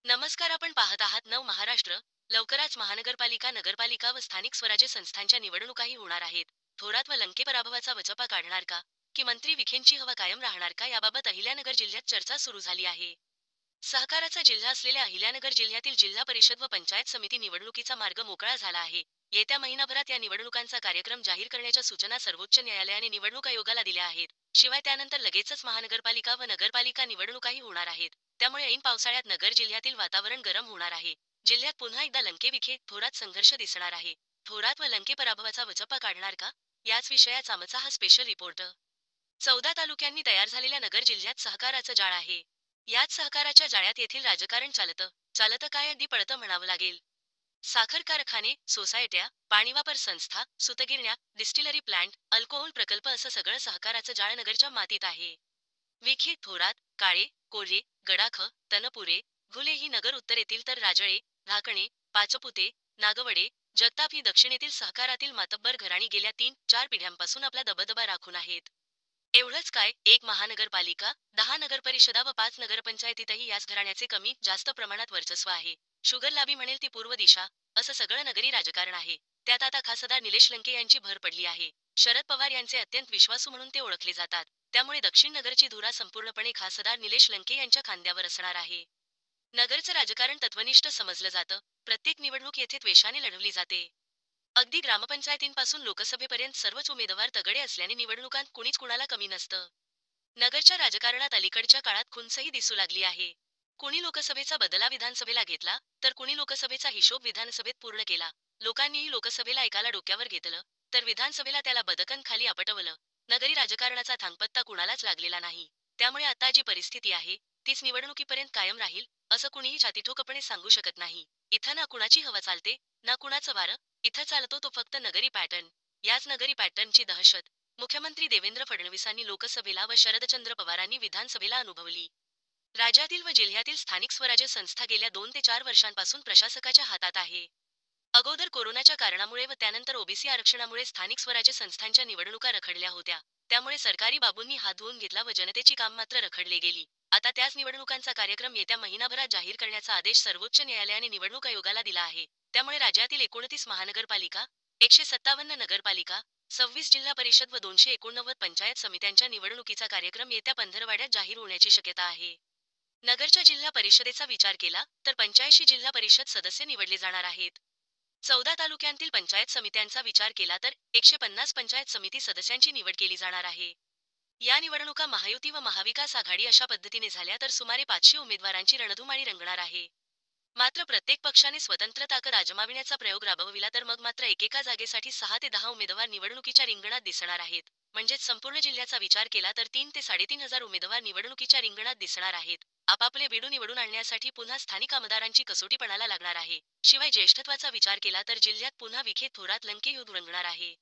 नमस्कार. आपण पाहत आहात नव महाराष्ट्र. लवकरच महानगरपालिका, नगरपालिका व स्थानिक स्वराज्य संस्थांच्या निवडणुकाही होणार आहेत. थोरात व लंके पराभवाचा वचपा काढणार का, की मंत्री विखेंची हवा कायम राहणार का, याबाबत अहिल्यानगर जिल्ह्यात चर्चा सुरू झाली आहे. सहकाराचा जिल्हा असलेल्या अहिल्यानगर जिल्ह्यातील जिल्हा परिषद व पंचायत समिती निवडणुकीचा मार्ग मोकळा झाला आहे. येत्या महिनाभरात या निवडणुकांचा कार्यक्रम जाहीर करण्याच्या सूचना सर्वोच्च न्यायालयाने निवडणूक आयोगाला दिल्या आहेत. शिवाय त्यानंतर लगेचच महानगरपालिका व नगरपालिका निवडणुकाही होणार आहेत. त्यामुळे ऐन पावसाळ्यात नगर जिल्ह्यातील वातावरण गरम होणार आहे. जिल्ह्यात पुन्हा एकदा लंके विखे थोरात संघर्ष दिसणार आहे. थोरात व लंके पराभवाचा वचपा काढणार का, याच विषयाचा आमचा हा स्पेशल रिपोर्ट. 14 तालुक्यांनी तयार झालेल्या नगर जिल्ह्यात सहकाराचं जाळ आहे. याच सहकाराच्या जाळ्यात येथील राजकारण चालतं. चालतं काय, अगदी पळतं म्हणावं लागेल. साखर कारखाने, सोसायट्या, पाणीवापर संस्था, सुतगिरण्या, डिस्टिलरी प्लांट, अल्कोहोल प्रकल्प असं सगळं सहकाराचं जाळ नगरच्या मातीत आहे. विखे, थोरात, काळे, कोल्हे, गडाख, तनपुरे, घुले ही नगर उत्तरेतील तर राजळे, धाकणे, पाचपुते, नागवडे, जगताप ही दक्षिणेतील सहकारातील मातब्बर घराणी गेल्या 3-4 पिढ्यांपासून आपला दबदबा राखून आहेत. एवढंच काय, एक महानगरपालिका, 10 नगरपरिषदा व 5 नगरपंचायतीतही याच घराण्याचे कमी जास्त प्रमाणात वर्चस्व आहे. शुगर लाबी म्हणेल ती पूर्व दिशा, असं सगळं नगरी राजकारण आहे. त्यात आता खासदार निलेश लंके यांची भर पडली आहे. शरद पवार यांचे अत्यंत विश्वासू म्हणून ते ओळखले जातात. त्यामुळे दक्षिण नगरची धुरा संपूर्णपणे खासदार निलेश लंके यांच्या खांद्यावर असणार आहे. नगरचं राजकारण तत्वनिष्ठ समजलं जातं. प्रत्येक निवडणूक येथे द्वेषाने लढवली जाते. अगदी ग्रामपंचायतींपासून लोकसभेपर्यंत सर्वच उमेदवार तगडे असल्याने निवडणुकांत कुणीच कुणाला कमी नसतं. नगरच्या राजकारणात अलीकडच्या काळात खुन्सही दिसू लागली आहे. कुणी लोकसभेचा बदला विधानसभेला घेतला, तर कुणी लोकसभेचा हिशोब विधानसभेत पूर्ण केला. लोकांनीही लोकसभेला एकाला डोक्यावर घेतलं, तर विधानसभेला त्याला बदकन खाली आपटवलं. नगरी राजकारणाचा थांगपत्ता कुणालाच लागलेला नाही. त्यामुळे आता जी परिस्थिती आहे, तीच निवडणुकीपर्यंत कायम राहील, असं कुणीही छातीठोकपणे सांगू शकत नाही. इथं ना कुणाची हवा चालते, ना कुणाचं वारं. इथं चालतो तो फक्त नगरी पॅटर्न. याच नगरी पॅटर्नची दहशत मुख्यमंत्री देवेंद्र फडणवीसांनी लोकसभेला व शरदचंद्र पवारांनी विधानसभेला अनुभवली. राज्यातील व जिल्ह्यातील स्थानिक स्वराज्य संस्था गेल्या 2 ते 4 वर्षांपासून प्रशासकाच्या हातात आहे. अगोदर कोरोनाच्या कारणामुळे व त्यानंतर ओबीसी आरक्षणामुळे स्थानिक स्वराज्य संस्थांच्या निवडणुका रखडल्या होत्या. त्यामुळे सरकारी बाबूंनी हात धुवून घेतला व जनतेची काम मात्र रखडले गेली. आता त्याच निवडणुकांचा कार्यक्रम येत्या महिनाभरात जाहीर करण्याचा आदेश सर्वोच्च न्यायालयाने निवडणूक आयोगाला दिला आहे. त्यामुळे राज्यातील 29 महानगरपालिका, 157 नगरपालिका, 26 जिल्हा परिषद व 289 पंचायत समित्यांच्या निवडणुकीचा कार्यक्रम येत्या पंधरवड्यात जाहीर होण्याची शक्यता आहे. नगरच्या जिल्हा परिषदेचा विचार केला तर 85 जिल्हा परिषद सदस्य निवडले जाणार आहेत. 14 तालुक्यांतील पंचायत समित्यांचा विचार केला तर 150 पंचायत समिती सदस्यांची निवड केली जाणार आहे. या निवडणुका महायुती व महाविकास आघाडी अशा पद्धतीने झाल्या तर सुमारे 500 उमेदवारांची रणधुमाळी रंगणार आहे. मात्र प्रत्येक पक्षाने स्वतंत्र ताकद आजमाविण्याचा प्रयोग राबविला तर मग मात्र एकेका जागेसाठी 6 ते 10 उमेदवार निवडणुकीच्या रिंगणात दिसणार आहेत. म्हणजेच संपूर्ण जिल्ह्याचा विचार केला तर 3 ते 3.5 हजार उमेदवार निवडणुकीच्या रिंगणात दिसणार आहेत. आपापले बिडू निवडून आणण्यासाठी पुन्हा स्थानिक आमदारांची कसोटी पणाला लागणार आहे. शिवाय ज्येष्ठत्वाचा विचार केला तर जिल्ह्यात पुन्हा विखे थोरात लंके युद्ध रंगणार आहे.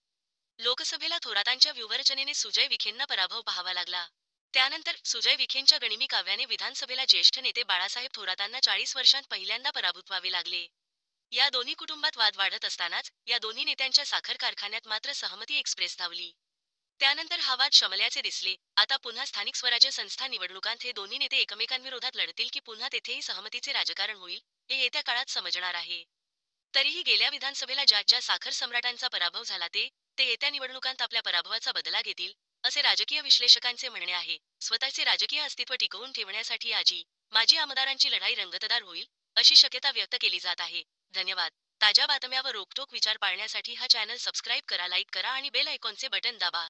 लोकसभेला थोरातांच्या व्यूहरचनेने सुजय विखेंना पराभव पाहावा लागला. त्यानंतर सुजय विखेंच्या गनिमी काव्याने विधानसभेला ज्येष्ठ नेते बाळासाहेब थोरातांना 40 वर्षांत पहिल्यांदा पराभूत व्हावे लागले. या दोन्ही कुटुंबात वाद वाढत असतानाच या दोन्ही नेत्यांच्या साखर कारखान्यात मात्र सहमती एक्सप्रेस धावली. त्यानंतर हा वाद शमल्याचे दिसले. आता पुन्हा स्थानिक स्वराज्य संस्था निवडणुकांत हे दोन्ही नेते एकमेकांविरोधात लढतील की पुन्हा तेथेही सहमतीचे राजकारण होईल, हे येत्या काळात समजणार आहे. तरीही गेल्या विधानसभेला ज्या ज्या साखर सम्राटांचा पराभव झाला ते येत्या निवडणुकांत आपल्या पराभवाचा बदला घेतील, असे राजकीय विश्लेषकांचे म्हणणे आहे. स्वतःचे राजकीय अस्तित्व टिकवून ठेवण्यासाठी माजी आमदारांची लढाई रंगतदार होईल, अशी शक्यता व्यक्त केली जात आहे. धन्यवाद. ताज्या बातम्या व रोखठोक विचार पाळण्यासाठी हा चॅनल सबस्क्राईब करा, लाईक करा आणि बेल आयकॉनचे बटन दाबा.